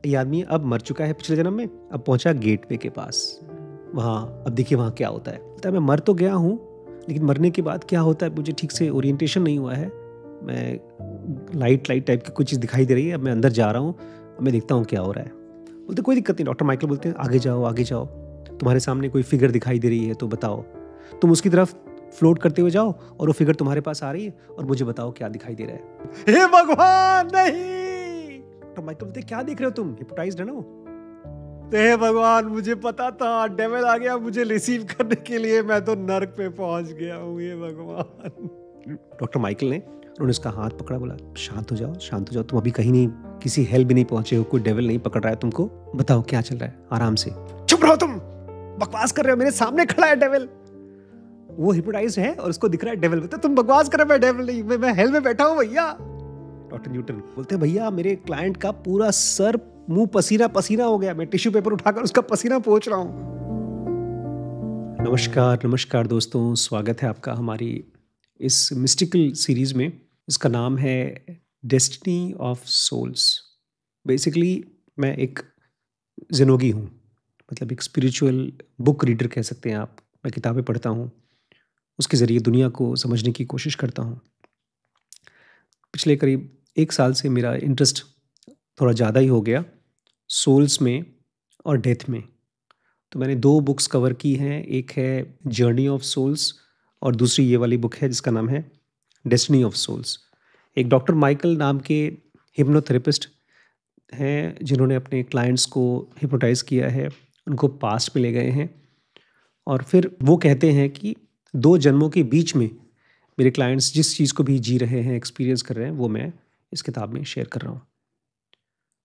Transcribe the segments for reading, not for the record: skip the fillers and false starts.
ये आदमी अब मर चुका है पिछले जन्म में, अब पहुंचा गेटवे के पास। वहाँ अब देखिए वहाँ क्या होता है। बोलता है मैं मर तो गया हूँ, लेकिन मरने के बाद क्या होता है मुझे ठीक से ओरिएंटेशन नहीं हुआ है। मैं लाइट टाइप की कुछ चीज़ दिखाई दे रही है। अब मैं अंदर जा रहा हूँ, अब मैं देखता हूँ क्या हो रहा है। बोलते कोई दिक्कत नहीं। डॉक्टर माइकल बोलते हैं आगे जाओ, तुम्हारे सामने कोई फिगर दिखाई दे रही है तो बताओ। तुम उसकी तरफ फ्लोट करते हुए जाओ और वो फिगर तुम्हारे पास आ रही है और मुझे बताओ क्या दिखाई दे रहा है। हे भगवान नहीं। डॉक्टर माइकल बोलते क्या देख रहे हो तुम, हिप्नोटाइज्ड है ना वो। तो हे भगवान मुझे पता था, डेविल आ गया मुझे रिसीव करने के लिए, मैं तो नर्क पे पहुंच गया हूँ। हे भगवान। डॉक्टर माइकल ने उन्होंने उसका हाथ पकड़ा, बोला शांत हो जाओ, तुम अभी कहीं नहीं, किसी हेल भी नहीं पहुंचे हो, कोई डेविल नहीं पकड़ रहा है तुमको। बताओ क्या चल रहा है, आराम से। चुप रहो तुम, बकवास कर रहे हो, मेरे सामने खड़ा है डेविल। वो हिप्नोटाइज्ड है और उसको दिख रहा है डेविल। बोलते तुम बकवास कर रहे हो, मैं डेविल नहीं, मैं हेल में बैठा हूँ भैया। डॉक्टर न्यूटन बोलते भैया मेरे क्लाइंट का पूरा सर मुंह पसीना हो गया, मैं टिश्यू पेपर उठाकर उसका पसीना पोंछ रहा हूँ। नमस्कार दोस्तों, स्वागत है आपका हमारी इस मिस्टिकल सीरीज में। इसका नाम है डेस्टिनी ऑफ सोल्स। बेसिकली मैं एक जिनोगी हूँ, मतलब एक स्पिरिचुअल बुक रीडर कह सकते हैं आप। मैं किताबें पढ़ता हूँ, उसके ज़रिए दुनिया को समझने की कोशिश करता हूँ। पिछले करीब 1 साल से मेरा इंटरेस्ट थोड़ा ज़्यादा ही हो गया सोल्स में और डेथ में। तो मैंने 2 बुक्स कवर की हैं, एक है जर्नी ऑफ सोल्स और दूसरी ये वाली बुक है जिसका नाम है डेस्टिनी ऑफ सोल्स। एक डॉक्टर माइकल नाम के हिप्नोथेरेपिस्ट हैं जिन्होंने अपने क्लाइंट्स को हिप्नोटाइज़ किया है, उनको पास्ट में ले गए हैं और फिर वो कहते हैं कि 2 जन्मों के बीच में मेरे क्लाइंट्स जिस चीज़ को भी जी रहे हैं, एक्सपीरियंस कर रहे हैं, वो मैं इस किताब में शेयर कर रहा हूँ।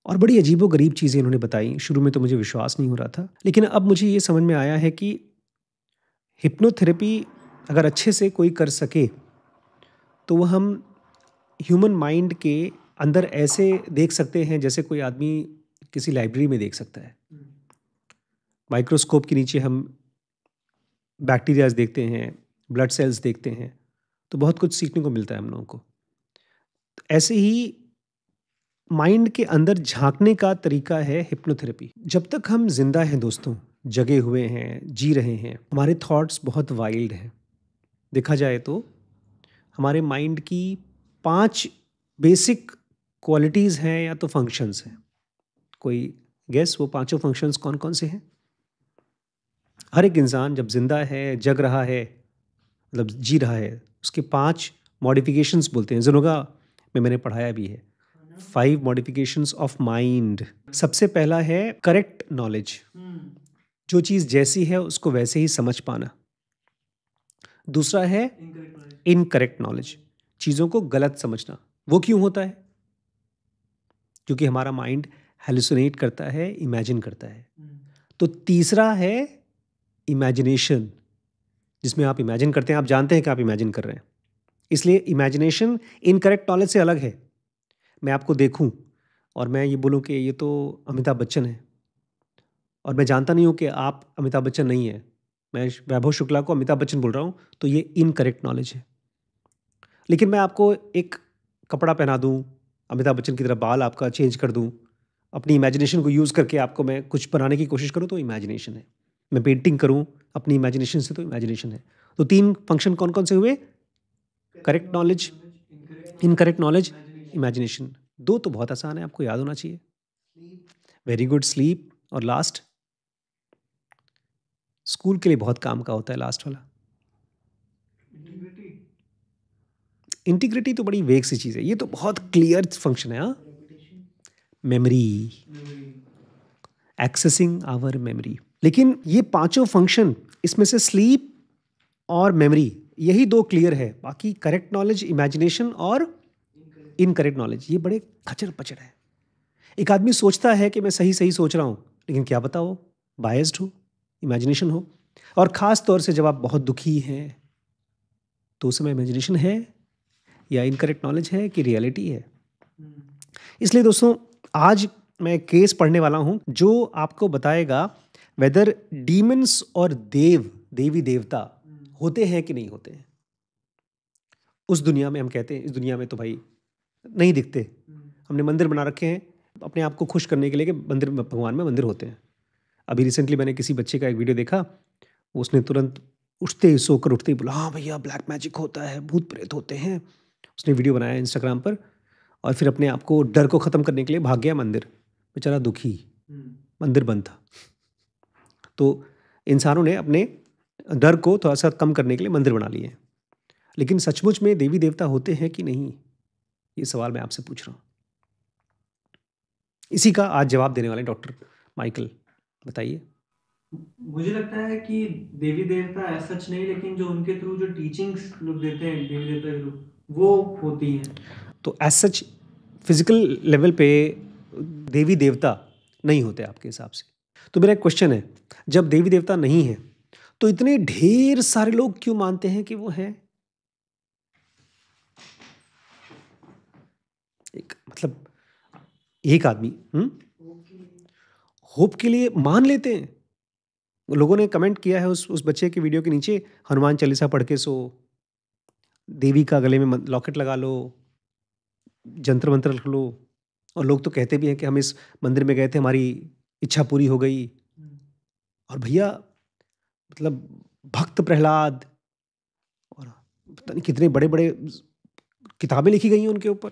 और बड़ी अजीबो-गरीब चीज़ें इन्होंने बताई। शुरू में तो मुझे विश्वास नहीं हो रहा था, लेकिन अब मुझे ये समझ में आया है कि हिप्नोथेरेपी अगर अच्छे से कोई कर सके, तो वो हम ह्यूमन माइंड के अंदर ऐसे देख सकते हैं जैसे कोई आदमी किसी लाइब्रेरी में देख सकता है। माइक्रोस्कोप के नीचे हम बैक्टीरियाज़ देखते हैं, ब्लड सेल्स देखते हैं, तो बहुत कुछ सीखने को मिलता है हम लोगों को। तो ऐसे ही माइंड के अंदर झाँकने का तरीका है हिप्नोथेरेपी। जब तक हम ज़िंदा हैं दोस्तों, जगे हुए हैं, जी रहे हैं, हमारे थॉट्स बहुत वाइल्ड हैं। देखा जाए तो हमारे माइंड की 5 बेसिक क्वालिटीज़ हैं या तो फंक्शंस हैं। कोई गेस वो पाँचों फंक्शंस कौन-कौन से हैं? हर एक इंसान जब ज़िंदा है, जग रहा है, मतलब जी रहा है, उसके 5 मॉडिफ़िकेशंस बोलते हैं। ज़ुनोगा में मैंने पढ़ाया भी है। 5 मॉडिफ़िकेशंस ऑफ माइंड। सबसे पहला है करेक्ट नॉलेज, जो चीज़ जैसी है उसको वैसे ही समझ पाना। दूसरा है इनकरेक्ट नॉलेज, चीज़ों को गलत समझना। वो क्यों होता है? क्योंकि हमारा माइंड हैलुसिनेट करता है, इमेजिन करता है। तो तीसरा है इमेजिनेशन, जिसमें आप इमेजिन करते हैं, आप जानते हैं कि आप इमेजिन कर रहे हैं। इसलिए इमेजिनेशन इनकरेक्ट नॉलेज से अलग है। मैं आपको देखूं और मैं ये बोलूं कि ये तो अमिताभ बच्चन है, और मैं जानता नहीं हूं कि आप अमिताभ बच्चन नहीं है, मैं वैभव शुक्ला को अमिताभ बच्चन बोल रहा हूं, तो ये इनकरेक्ट नॉलेज है। लेकिन मैं आपको एक कपड़ा पहना दूं, अमिताभ बच्चन की तरह बाल आपका चेंज कर दूं, अपनी इमेजिनेशन को यूज़ करके आपको मैं कुछ बनाने की कोशिश करूं, तो इमेजिनेशन है। मैं पेंटिंग करूं अपनी इमेजिनेशन से, तो इमेजिनेशन है। तो 3 फंक्शन कौन-कौन से हुए? Correct knowledge, incorrect knowledge, imagination. 2 तो बहुत आसान है, आपको याद होना चाहिए। Very good, sleep. और लास्ट, स्कूल के लिए बहुत काम का होता है लास्ट वाला, इंटीग्रिटी। तो बड़ी वेग सी चीज़ है, ये तो बहुत क्लियर फंक्शन है। हाँ, मेमोरी, एक्सेसिंग आवर मेमोरी। लेकिन ये पांचों फंक्शन, इसमें से स्लीप और मेमोरी, यही 2 क्लियर है। बाकी करेक्ट नॉलेज, इमेजिनेशन और इनकरेक्ट नॉलेज, ये बड़े खचर पचर है। एक आदमी सोचता है कि मैं सही सही सोच रहा हूँ, लेकिन क्या पता वो बायस्ड हो, इमेजिनेशन हो। और ख़ास तौर से जब आप बहुत दुखी हैं, तो उस समय इमेजिनेशन है या इनकरेक्ट नॉलेज है कि रियलिटी है। इसलिए दोस्तों, आज मैं केस पढ़ने वाला हूँ जो आपको बताएगा वेदर डीमंस और देवी देवता होते हैं कि नहीं होते हैं। उस दुनिया में हम कहते हैं, इस दुनिया में तो भाई नहीं दिखते। हमने मंदिर बना रखे हैं, अपने आप को खुश करने के लिए कि मंदिर भगवान में मंदिर होते हैं। अभी रिसेंटली मैंने किसी बच्चे का एक वीडियो देखा, उसने तुरंत उठते ही सोकर उठते ही बोला, हाँ भैया ब्लैक मैजिक होता है, भूत प्रेत होते हैं। उसने वीडियो बनाया इंस्टाग्राम पर और फिर अपने आप को डर को ख़त्म करने के लिए भाग गया मंदिर। बेचारा दुखी, मंदिर बंद था। तो इंसानों ने अपने डर को थोड़ा सा कम करने के लिए मंदिर बना लिए हैं। लेकिन सचमुच में देवी देवता होते हैं कि नहीं, ये सवाल मैं आपसे पूछ रहा हूँ। इसी का आज जवाब देने वाले डॉक्टर माइकल, बताइए। मुझे लगता है कि देवी देवता ऐसा सच नहीं, लेकिन जो उनके थ्रू जो टीचिंग्स लोग देते हैं देवी देवता के थ्रू वो होती हैं। तो एज सच फिजिकल लेवल पे देवी देवता नहीं होते आपके हिसाब से? तो मेरा एक क्वेश्चन है, जब देवी देवता नहीं है तो इतने ढेर सारे लोग क्यों मानते हैं कि वो हैं? एक मतलब एक आदमी होप के लिए मान लेते हैं। लोगों ने कमेंट किया है उस बच्चे के वीडियो के नीचे, हनुमान चालीसा पढ़ के सो, देवी का गले में लॉकेट लगा लो, जंतर मंत्र रख लो। और लोग तो कहते भी हैं कि हम इस मंदिर में गए थे, हमारी इच्छा पूरी हो गई। और भैया मतलब भक्त प्रहलाद और पता नहीं कितने बड़े बड़े किताबें लिखी गई हैं उनके ऊपर।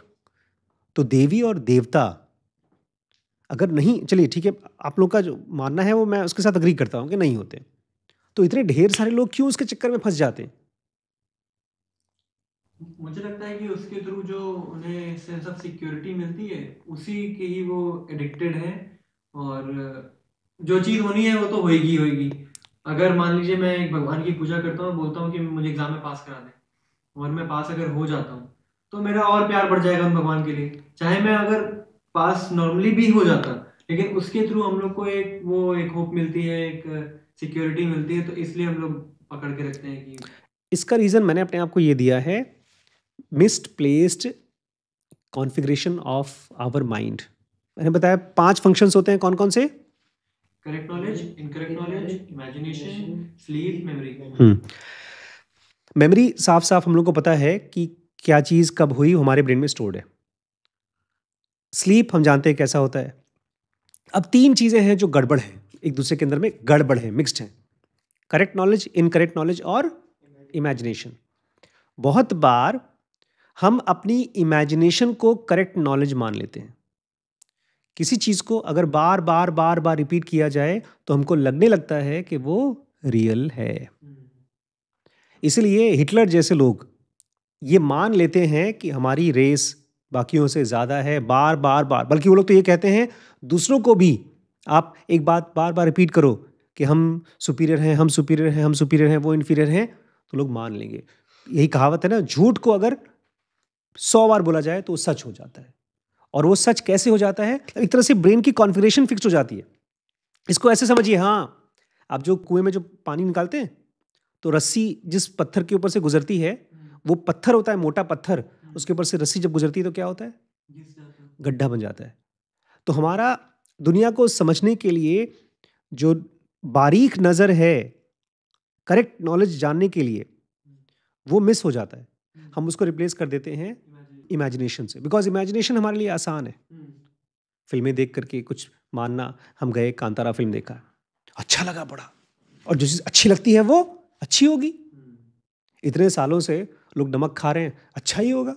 तो देवी और देवता अगर नहीं, चलिए ठीक है, आप लोग का जो मानना है वो मैं उसके साथ अग्री करता हूँ कि नहीं होते, तो इतने ढेर सारे लोग क्यों उसके चक्कर में फंस जाते हैं? मुझे लगता है कि उसके थ्रू जो उन्हें सेंस ऑफ सिक्योरिटी मिलती है उसी के ही वो एडिक्टेड हैं। और जो चीज़ होनी है वो तो होएगी ही होएगी। अगर मान लीजिए मैं एक भगवान की पूजा करता हूँ, बोलता हूँ कि मुझे एग्जाम में पास करा दें, और मैं पास अगर हो जाता हूँ तो मेरा और प्यार बढ़ जाएगा उन भगवान के लिए। चाहे मैं अगर पास नॉर्मली भी हो जाता, लेकिन उसके थ्रू हम लोग को एक होप मिलती है, एक सिक्योरिटी मिलती है, तो इसलिए हम लोग पकड़ के रखते हैं कि इसका रीज़न मैंने अपने आप को ये दिया है, misplaced configuration of our mind. मैंने बताया 5 फंक्शंस होते हैं, कौन-कौन से? Correct knowledge, incorrect knowledge, imagination, sleep, memory. Memory साफ-साफ हम लोग को पता है कि क्या चीज़ कब हुई, हमारे ब्रेन में स्टोर्ड है। स्लीप हम जानते हैं कैसा होता है। अब 3 चीज़ें हैं जो गड़बड़ हैं, एक दूसरे के अंदर में गड़बड़ है, मिक्स्ड हैं। करेक्ट नॉलेज, इनकरेक्ट नॉलेज और इमेजिनेशन। बहुत बार हम अपनी इमेजिनेशन को करेक्ट नॉलेज मान लेते हैं। किसी चीज़ को अगर बार-बार रिपीट किया जाए तो हमको लगने लगता है कि वो रियल है। इसलिए हिटलर जैसे लोग ये मान लेते हैं कि हमारी रेस बाकियों से ज़्यादा है, बार-बार, बल्कि वो लोग तो ये कहते हैं दूसरों को भी, आप एक बात बार-बार रिपीट करो कि हम सुपीरियर हैं, हम सुपीरियर हैं, हम सुपीरियर हैं, वो इन्फीरियर हैं, तो लोग मान लेंगे। यही कहावत है ना, झूठ को अगर 100 बार बोला जाए तो वो सच हो जाता है। और वो सच कैसे हो जाता है? एक तरह से ब्रेन की कॉन्फ़िगरेशन फिक्स्ड हो जाती है। इसको ऐसे समझिए, हाँ, आप जो कुएँ में जो पानी निकालते हैं, तो रस्सी जिस पत्थर के ऊपर से गुज़रती है, वो पत्थर होता है, मोटा पत्थर, उसके ऊपर से रस्सी जब गुज़रती है तो क्या होता है? घिस जाता है। गड्ढा बन जाता है। तो हमारा दुनिया को समझने के लिए जो बारीक नज़र है, करेक्ट नॉलेज जानने के लिए, वो मिस हो जाता है। हम उसको रिप्लेस कर देते हैं इमेजिनेशन से, बिकॉज़ इमेजिनेशन हमारे लिए आसान है। फ़िल्में देख कर के कुछ मानना, हम गए कांतारा फ़िल्म देखा, अच्छा लगा बड़ा, और जो चीज़ अच्छी लगती है वो अच्छी होगी। इतने सालों से लोग नमक खा रहे हैं, अच्छा ही होगा।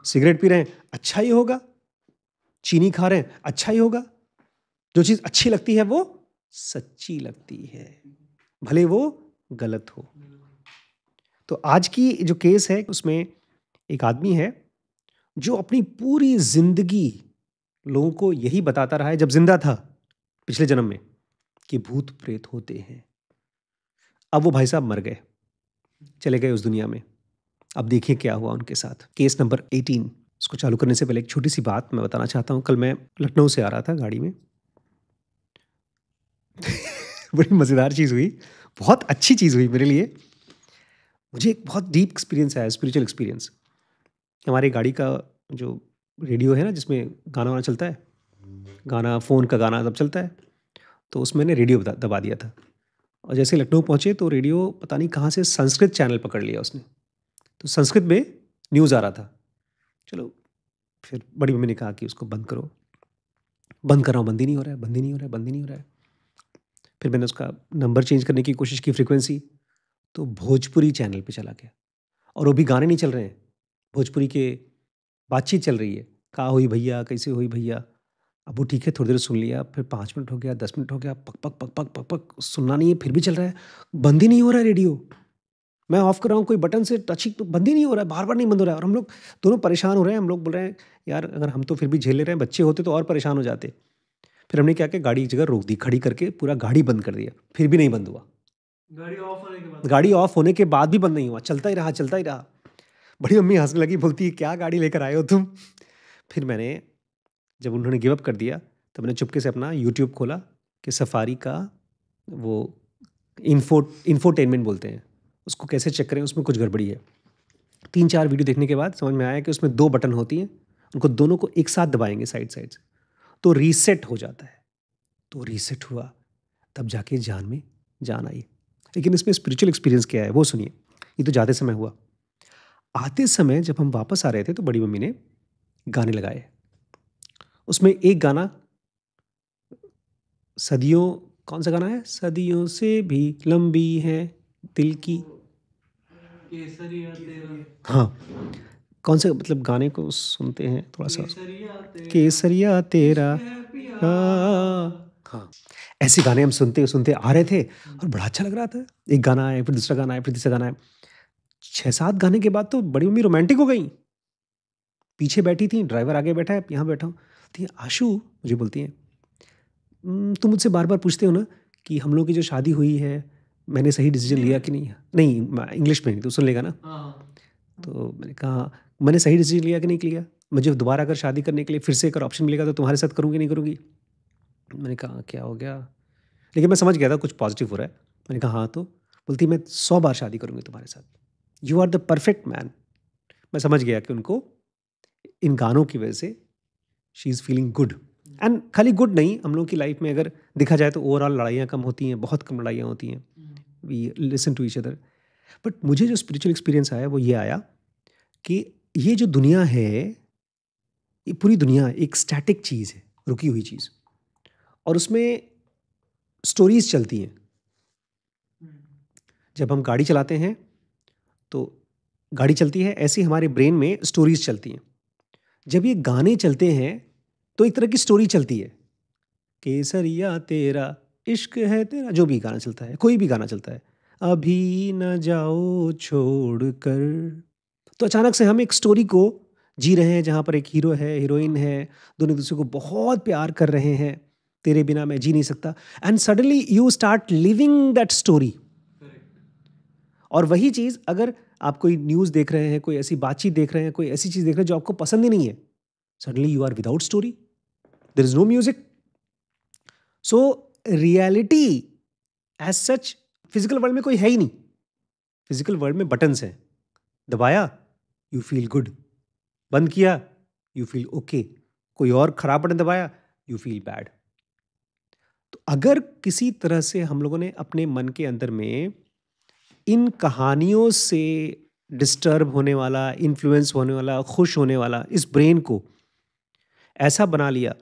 सिगरेट पी रहे हैं, अच्छा ही होगा। चीनी खा रहे हैं, अच्छा ही होगा। जो चीज़ अच्छी लगती है वो सच्ची लगती है, भले वो गलत हो। तो आज की जो केस है उसमें एक आदमी है जो अपनी पूरी ज़िंदगी लोगों को यही बताता रहा है, जब ज़िंदा था पिछले जन्म में, कि भूत प्रेत होते हैं। अब वो भाई साहब मर गए, चले गए उस दुनिया में। अब देखिए क्या हुआ उनके साथ। Case number 18। इसको चालू करने से पहले एक छोटी सी बात मैं बताना चाहता हूँ। कल मैं लखनऊ से आ रहा था गाड़ी में। बड़ी मज़ेदार चीज़ हुई, बहुत अच्छी चीज़ हुई मेरे लिए। मुझे एक बहुत डीप एक्सपीरियंस आया, स्पिरिचुअल एक्सपीरियंस। हमारी गाड़ी का जो रेडियो है ना, जिसमें गाना वाना चलता है, गाना, फ़ोन का गाना सब चलता है, तो उसमें मैंने रेडियो दबा दिया था। और जैसे लखनऊ पहुँचे तो रेडियो पता नहीं कहाँ से संस्कृत चैनल पकड़ लिया उसने। तो संस्कृत में न्यूज़ आ रहा था। चलो, फिर बड़ी मम्मी ने कहा कि उसको बंद करो। बंद कर रहा हूँ, बंद ही नहीं हो रहा है, बंद ही नहीं हो रहा है, बंद ही नहीं हो रहा है। फिर मैंने उसका नंबर चेंज करने की कोशिश की, फ्रीक्वेंसी, तो भोजपुरी चैनल पे चला गया। और वो भी गाने नहीं चल रहे हैं, भोजपुरी के बातचीत चल रही है, का हुई भैया, कैसे हुई भैया। अब वो ठीक है, थोड़ी देर सुन लिया, फिर 5 मिनट हो गया, 10 मिनट हो गया, पक पक पक पक पक पक, सुनना नहीं है, फिर भी चल रहा है, बंद ही नहीं हो रहा है रेडियो। मैं ऑफ कर रहा हूँ, कोई बटन से टच ही, तो बंद ही नहीं हो रहा है, बार बार नहीं बंद हो रहा है। और हम लोग दोनों परेशान हो रहे हैं, हम लोग बोल रहे हैं यार अगर हम तो फिर भी झेल ले रहे हैं, बच्चे होते तो और परेशान हो जाते। फिर हमने क्या किया, गाड़ी एक जगह रोक दी, खड़ी करके पूरा गाड़ी बंद कर दिया, फिर भी नहीं बंद हुआ। गाड़ी ऑफ होने के बाद गाड़ी ऑफ होने के बाद भी बंद नहीं हुआ, चलता ही रहा, चलता ही रहा। बड़ी मम्मी हंसने लगी, बोलती है क्या गाड़ी लेकर आए हो तुम। फिर मैंने, जब उन्होंने गिव अप कर दिया, तो मैंने चुपके से अपना यूट्यूब खोला कि सफारी का वो इंफोटेनमेंट बोलते हैं उसको, कैसे चेक करें, उसमें कुछ गड़बड़ी है। 3-4 वीडियो देखने के बाद समझ में आया कि उसमें 2 बटन होती हैं, उनको दोनों को एक साथ दबाएंगे साइड साइड से, तो रीसेट हो जाता है। तो रीसेट हुआ, तब जाके जान में जान आई। लेकिन इसमें स्पिरिचुअल एक्सपीरियंस क्या है वो सुनिए। ये तो जाते समय हुआ। आते समय जब हम वापस आ रहे थे तो बड़ी मम्मी ने गाने लगाए। उसमें एक गाना, सदियों, कौन सा गाना है, सदियों से भी लंबी है दिल की, केसरिया तेरा, हाँ, कौन से मतलब गाने को सुनते हैं थोड़ा सा, केसरिया तेरा, केसरिया तेरा, इश्क है पिया। हाँ, ऐसे गाने हम सुनते सुनते आ रहे थे और बड़ा अच्छा लग रहा था। एक गाना आया, फिर दूसरा गाना आया, फिर तीसरा गाना आया। 6-7 गाने के बाद तो बड़ी मम्मी रोमांटिक हो गई। पीछे बैठी थी, ड्राइवर आगे बैठा है, यहाँ बैठा हूँ। बोलती है आशु, मुझे बोलती हैं, तुम मुझसे बार बार पूछते हो ना कि हम लोग की जो शादी हुई है मैंने सही डिसीजन लिया कि नहीं। नहीं, इंग्लिश में नहीं तो सुन लेगा ना। हाँ, तो मैंने कहा मैंने सही डिसीजन लिया कि नहीं लिया, मुझे दोबारा अगर शादी करने के लिए फिर से एक ऑप्शन मिलेगा तो तुम्हारे साथ करूँगी नहीं करूँगी। मैंने कहा क्या हो गया, लेकिन मैं समझ गया था कुछ पॉजिटिव हो रहा है। मैंने कहा हाँ, तो बोलती मैं 100 बार शादी करूँगी तुम्हारे साथ, you are the perfect man. मैं समझ गया कि उनको इन गानों की वजह से she is feeling good. And खाली गुड नहीं, हम लोग की लाइफ में अगर देखा जाए तो ओवरऑल लड़ाइयाँ कम होती हैं, बहुत कम लड़ाइयाँ होती हैं, we listen to each other. But मुझे जो स्पिरिचुअल एक्सपीरियंस आया वो ये आया कि ये जो दुनिया है, ये पूरी दुनिया एक स्टैटिक चीज़ है, रुकी हुई चीज़, और उसमें स्टोरीज चलती हैं। जब हम गाड़ी चलाते हैं तो गाड़ी चलती है, ऐसे ही हमारे ब्रेन में स्टोरीज चलती हैं। जब ये गाने चलते हैं तो एक तरह की स्टोरी चलती है, केसरिया तेरा, इश्क है तेरा, जो भी गाना चलता है, कोई भी गाना चलता है, अभी न जाओ छोड़ कर, तो अचानक से हम एक स्टोरी को जी रहे हैं जहाँ पर एक हीरो है, हीरोइन है, दोनों एक दूसरे को बहुत प्यार कर रहे हैं, तेरे बिना मैं जी नहीं सकता, and suddenly you start living that story. और वही चीज़ अगर आप कोई न्यूज़ देख रहे हैं, कोई ऐसी बातचीत देख रहे हैं, कोई ऐसी चीज़ देख रहे हैं जो आपको पसंद ही नहीं है, suddenly you are without story, there is no music. So reality as such physical world में कोई है ही नहीं। फिजिकल वर्ल्ड में बटन्स हैं, दबाया यू फील गुड, बंद किया यू फील ओके, कोई और खराब बटन दबाया यू फील बैड। तो अगर किसी तरह से हम लोगों ने अपने मन के अंदर में इन कहानियों से डिस्टर्ब होने वाला, इन्फ्लुएंस होने वाला, खुश होने वाला इस ब्रेन को ऐसा बना लिया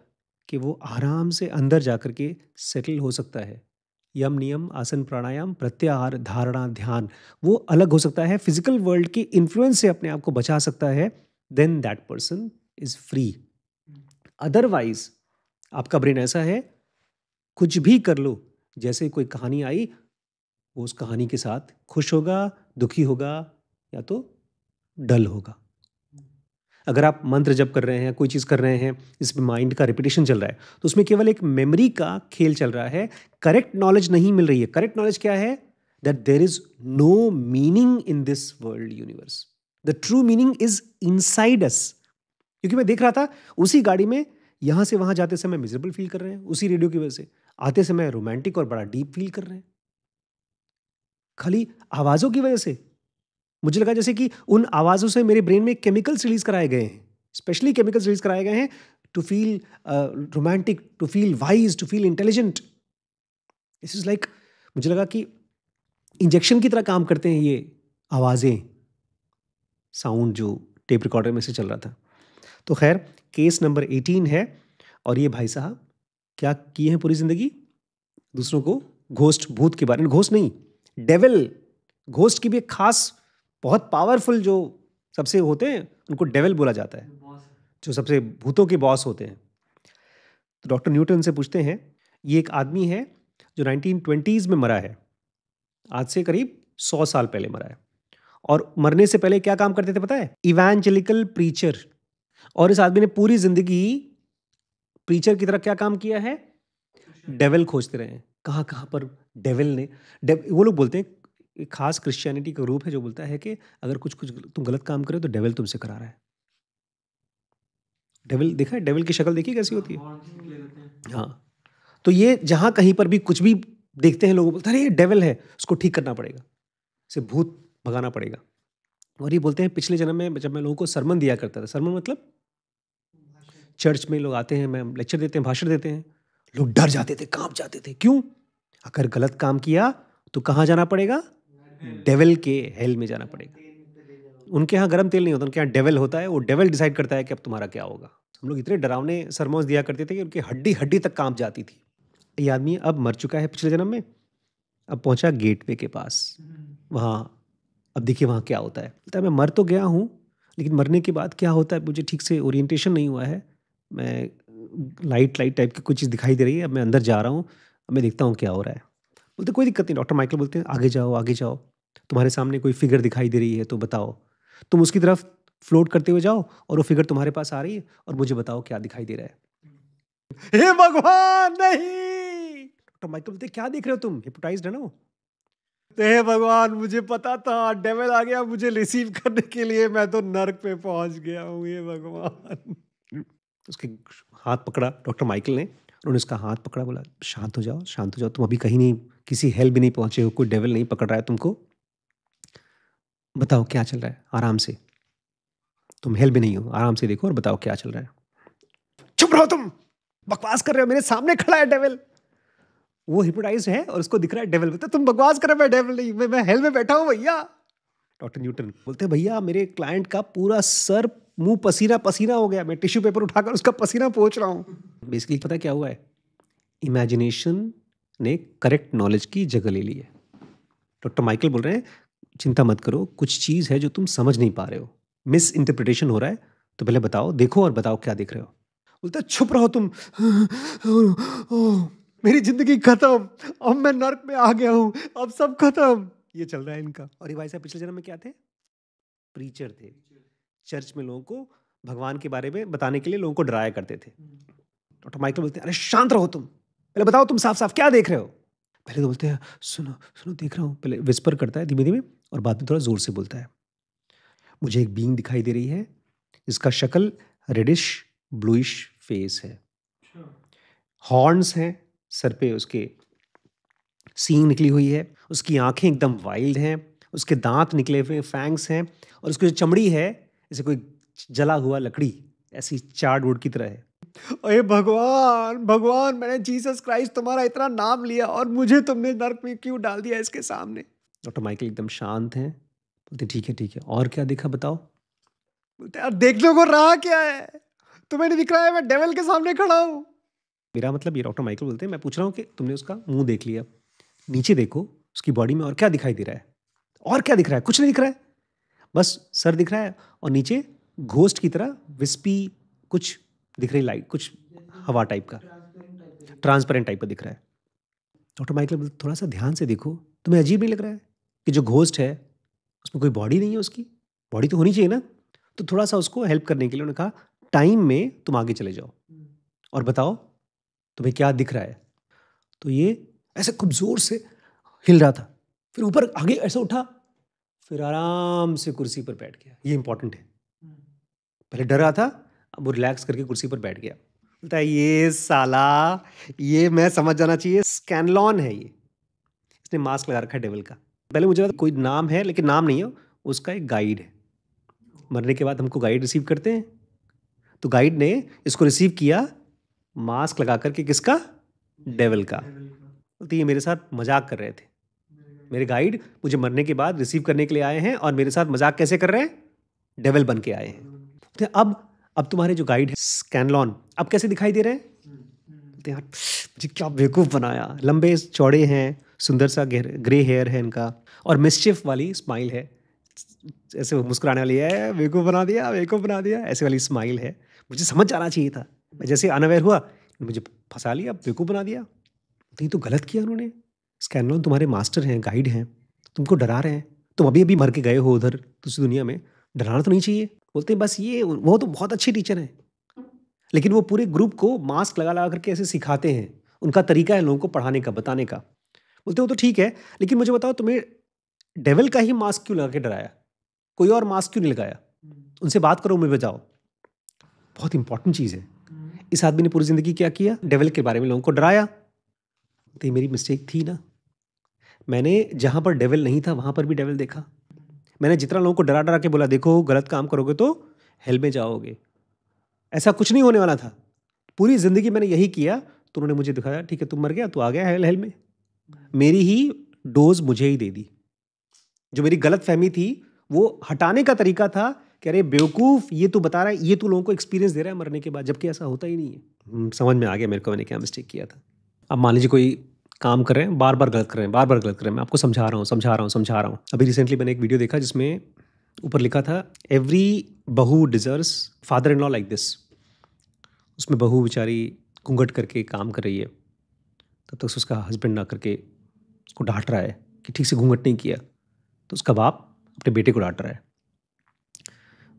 कि वो आराम से अंदर जाकर के सेटल हो सकता है, यम नियम आसन प्राणायाम प्रत्याहार धारणा ध्यान वो अलग हो सकता है, फिजिकल वर्ल्ड के इन्फ्लुएंस से अपने आप को बचा सकता है, then that person is free. Otherwise आपका ब्रेन ऐसा है, कुछ भी कर लो, जैसे कोई कहानी आई वो उस कहानी के साथ खुश होगा, दुखी होगा, या तो डल होगा। अगर आप मंत्र जप कर रहे हैं, कोई चीज़ कर रहे हैं, इसमें माइंड का रिपीटेशन चल रहा है, तो उसमें केवल एक मेमोरी का खेल चल रहा है, करेक्ट नॉलेज नहीं मिल रही है। करेक्ट नॉलेज क्या है? That there is no meaning in this world universe, the true meaning is inside us. क्योंकि मैं देख रहा था उसी गाड़ी में यहाँ से वहाँ जाते समय मिजरेबल फील कर रहे हैं, उसी रेडियो की वजह से आते समय रोमांटिक और बड़ा डीप फील कर रहे हैं, खाली आवाज़ों की वजह से। मुझे लगा जैसे कि उन आवाज़ों से मेरे ब्रेन में केमिकल्स रिलीज कराए गए हैं, स्पेशली केमिकल्स रिलीज कराए गए हैं to feel romantic, to feel wise, to feel intelligent. This is like, मुझे लगा कि इंजेक्शन की तरह काम करते हैं ये आवाज़ें, साउंड जो टेप रिकॉर्डर में से चल रहा था। तो खैर केस नंबर 18 है, और ये भाई साहब क्या किए हैं पूरी जिंदगी? दूसरों को घोस्ट, भूत के बारे में, घोस्ट नहीं, डेविल, घोस्ट की भी एक खास बहुत पावरफुल जो सबसे होते हैं उनको डेविल बोला जाता है, जो सबसे भूतों के बॉस होते हैं। तो डॉक्टर न्यूटन से पूछते हैं, ये एक आदमी है जो 1920s में मरा है, आज से करीब 100 साल पहले मरा है, और मरने से पहले क्या काम करते थे पता है? Evangelical preacher. और इस आदमी ने पूरी जिंदगी प्रीचर की तरह क्या काम किया है? डेविल खोजते रहे हैं, कहाँ कहाँ पर डेविल ने वो लोग बोलते हैं, एक खास क्रिश्चियनिटी का ग्रुप है जो बोलता है कि अगर कुछ कुछ तुम गलत काम करो तो डेविल तुमसे करा रहा है। डेविल देखा है? डेविल की शक्ल देखी कैसी होती है? हाँ, तो ये जहाँ कहीं पर भी कुछ भी देखते हैं, लोग बोलते हैं अरे ये डेविल है, उसको ठीक करना पड़ेगा, इसे भूत भगाना पड़ेगा। और ये बोलते हैं पिछले जन्म में जब मैं लोगों को सरमन दिया करता था, सरमन मतलब चर्च में लोग आते हैं, मैं लेक्चर देते हैं, भाषण देते हैं, लोग डर जाते थे, कांप जाते थे। क्यों? अगर गलत काम किया तो कहाँ जाना पड़ेगा? डेविल के हेल में जाना पड़ेगा। उनके यहाँ गर्म तेल नहीं होता, उनके यहाँ डेविल होता है, वो डेविल डिसाइड करता है कि अब तुम्हारा क्या होगा। हम लोग इतने डरावने सरमोस दिया करते थे कि उनकी हड्डी हड्डी तक कांप जाती थी। ये आदमी अब मर चुका है पिछले जन्म में, अब पहुंचा गेटवे के पास, वहाँ अब देखिए वहाँ क्या होता है। बोलता है मैं मर तो गया हूँ, लेकिन मरने के बाद क्या होता है मुझे ठीक से ओरिएंटेशन नहीं हुआ है। मैं लाइट टाइप की कुछ चीज़ दिखाई दे रही है, अब मैं अंदर जा रहा हूँ, अब मैं देखता हूँ क्या हो रहा है। बोलते कोई दिक्कत नहीं, डॉक्टर माइकल बोलते हैं आगे जाओ आगे जाओ, तुम्हारे सामने कोई फिगर दिखाई दे रही है तो बताओ, तुम उसकी तरफ फ्लोट करते हुए जाओ और वो फिगर तुम्हारे पास आ रही है और मुझे बताओ क्या दिखाई दे रहा है। हे भगवान नहीं! डॉक्टर माइकल बोलते क्या देख रहे हो तुम? हिप्नोटाइज्ड है ना वो। हे भगवान मुझे पता था, डेविल आ गया मुझे रिसीव करने के लिए, मैं तो नर्क पे पहुंच गया हूँ, हे भगवान। उसके हाथ पकड़ा डॉक्टर माइकल ने, उन्होंने उसका हाथ पकड़ा, बोला शांत हो जाओ शांत हो जाओ, तुम अभी कहीं नहीं, किसी हेल भी नहीं पहुंचे हो, कोई डेविल नहीं पकड़ रहा है तुमको, बताओ क्या चल रहा है, आराम से, तुम हेल भी नहीं हो, आराम से देखो और बताओ क्या चल रहा है। चुप रहो तुम, बकवास कर रहे हो, मेरे सामने खड़ा है डेविल। वो हिप्नोटाइज्ड है और उसको दिख रहा है डेविल। बोलता तुम बकवास कर रहे हो, मैं डेविल नहीं, मैं हेल में बैठा हूँ भैया। डॉक्टर न्यूटन बोलते भैया मेरे क्लाइंट का पूरा सर मुंह पसीना पसीना हो गया, मैं टिश्यू पेपर उठाकर उसका पसीना पोंछ रहा हूँ। बेसिकली पता क्या हुआ है? इमेजिनेशन ने करेक्ट नॉलेज की जगह ले ली है। डॉक्टर माइकल बोल रहे हैं चिंता मत करो, कुछ चीज़ है जो तुम समझ नहीं पा रहे हो, मिस इंटरप्रिटेशन हो रहा है, तो पहले बताओ, देखो और बताओ क्या देख रहे हो। बोलता चुप रहो तुम, मेरी जिंदगी खत्म, अब मैं नर्क में आ गया हूँ, अब सब खत्म, ये चल रहा है इनका। और ये भाई साहब पिछले जन्म में क्या थे? प्रीचर थे, चर्च में लोगों को भगवान के बारे में बताने के लिए लोगों को डराया करते थे। डॉक्टर माइकल बोलते हैं अरे शांत रहो तुम, पहले बताओ तुम साफ साफ क्या देख रहे हो। पहले तो बोलते हैं सुनो सुनो देख रहा हूँ, पहले विस्पर करता है धीमे धीमे और बाद में थोड़ा जोर से बोलता है, मुझे एक बीइंग दिखाई दे रही है, इसका शक्ल रेडिश ब्लूइश फेस है, हॉर्न्स हैं सर पे, उसके सींग निकली हुई है, उसकी आंखें एकदम वाइल्ड हैं, उसके दांत निकले हुए फैंग्स हैं, और उसकी जो चमड़ी है जैसे कोई जला हुआ लकड़ी, ऐसी चार्ड वुड की तरह है। अरे भगवान भगवान, मैंने जीसस क्राइस्ट तुम्हारा इतना नाम लिया और मुझे तुमने नर्क में क्यों डाल दिया इसके सामने। डॉक्टर माइकल एकदम शांत हैं, बोलते ठीक है और क्या देखा बताओ। बोलते यार देखने को रहा क्या है, तुम्हें नहीं दिख रहा है मैं डेविल के सामने खड़ा हूँ। मेरा मतलब ये, डॉक्टर माइकल बोलते हैं मैं पूछ रहा हूँ कि तुमने उसका मुंह देख लिया, नीचे देखो उसकी बॉडी में और क्या दिखाई दे रहा है, और क्या दिख रहा है? कुछ नहीं दिख रहा है, बस सर दिख रहा है और नीचे घोस्ट की तरह विस्पी कुछ दिख रही लाइट, कुछ हवा टाइप का, ट्रांसपेरेंट टाइप का दिख रहा है। डॉक्टर माइकल बोलते थोड़ा सा ध्यान से देखो, तुम्हें अजीब नहीं लग रहा है कि जो घोस्ट है उसमें कोई बॉडी नहीं है, उसकी बॉडी तो होनी चाहिए ना। तो थोड़ा सा उसको हेल्प करने के लिए उन्होंने कहा टाइम में तुम आगे चले जाओ और बताओ तुम्हें क्या दिख रहा है। तो ये ऐसे खूब जोर से हिल रहा था, फिर ऊपर आगे ऐसा उठा, फिर आराम से कुर्सी पर बैठ गया। ये इंपॉर्टेंट है, पहले डर रहा था, अब वो रिलैक्स करके कुर्सी पर बैठ गया। बोलता है ये साला, ये मैं समझ जाना चाहिए, स्कैनलॉन है ये, इसने मास्क लगा रखा है डेविल का। पहले मुझे लगा कोई नाम है, लेकिन नाम नहीं है, उसका एक गाइड है। मरने के बाद हमको गाइड रिसीव करते हैं, तो गाइड ने इसको रिसीव किया मास्क लगा करके, किसका? डेविल का। तो ये मेरे साथ मजाक कर रहे थे, मेरे गाइड मुझे मरने के बाद रिसीव करने के लिए आए हैं और मेरे साथ मजाक कैसे कर रहे हैं? डेविल बन के आए हैं। तो अब तुम्हारे जो गाइड है स्कैनलॉन अब कैसे दिखाई दे रहे हैं? बोलते हैं यार मुझे क्या बेवकूफ़ बनाया। लंबे चौड़े हैं, सुंदर सा ग्रे हेयर है इनका और मिस्चिफ वाली स्माइल है। ऐसे वो मुस्कुराने वाली है, बेवकूफ़ बना दिया, बेवकूफ़ बना दिया, ऐसे वाली स्माइल है। मुझे समझ जाना चाहिए था। मैं जैसे अनअवेयर हुआ, मुझे फँसा लिया, बेवकूफ़ बना दिया। तो ये तो गलत किया उन्होंने। स्कैनलॉन तुम्हारे मास्टर हैं, गाइड हैं, तुमको डरा रहे हैं। तुम अभी-अभी मर के गए हो उधर दूसरी दुनिया में, डराना तो नहीं चाहिए। बोलते हैं बस ये वो तो बहुत अच्छे टीचर हैं। लेकिन वो पूरे ग्रुप को मास्क लगा-लगा करके ऐसे सिखाते हैं। उनका तरीका है लोगों को पढ़ाने का, बताने का। बोलते हैं वो तो ठीक है, लेकिन मुझे बताओ तुम्हें डेविल का ही मास्क क्यों लगा के डराया? कोई और मास्क क्यों नहीं लगाया? उनसे बात करो, मुझे बचाओ। बहुत इंपॉर्टेंट चीज़ है। इस आदमी ने पूरी ज़िंदगी क्या किया? डेविल के बारे में लोगों को डराया। तो ये मेरी मिस्टेक थी ना। मैंने जहाँ पर डेविल नहीं था, वहाँ पर भी डेविल देखा। मैंने जितना लोगों को डरा-डरा के बोला, देखो गलत काम करोगे तो हेल में जाओगे। ऐसा कुछ नहीं होने वाला था। पूरी ज़िंदगी मैंने यही किया, तो उन्होंने मुझे दिखाया, ठीक है तुम मर गया, तू आ गया हेल में। मेरी ही डोज़ मुझे ही दे दी। जो मेरी गलतफ़हमी थी, वो हटाने का तरीका था कि अरे बेवकूफ़, ये तू बता रहा है, ये तू लोगों को एक्सपीरियंस दे रहा है मरने के बाद, जबकि ऐसा होता ही नहीं है। समझ में आ गया मेरे को मैंने क्या मिस्टेक किया था। अब मान लीजिए कोई काम कर रहे हैं, बार-बार गलत कर रहे हैं, बार-बार गलत कर रहे हैं। मैं आपको समझा रहा हूँ, समझा रहा हूँ, समझा रहा हूँ। अभी रिसेंटली मैंने एक वीडियो देखा जिसमें ऊपर लिखा था, एवरी बहू deserves father in law like this. उसमें बहू बेचारी घूंघट करके काम कर रही है, तब तक उसका हस्बैंड ना करके उसको डांट रहा है कि ठीक से घूंघट नहीं किया, तो उसका बाप अपने बेटे को डांट रहा है।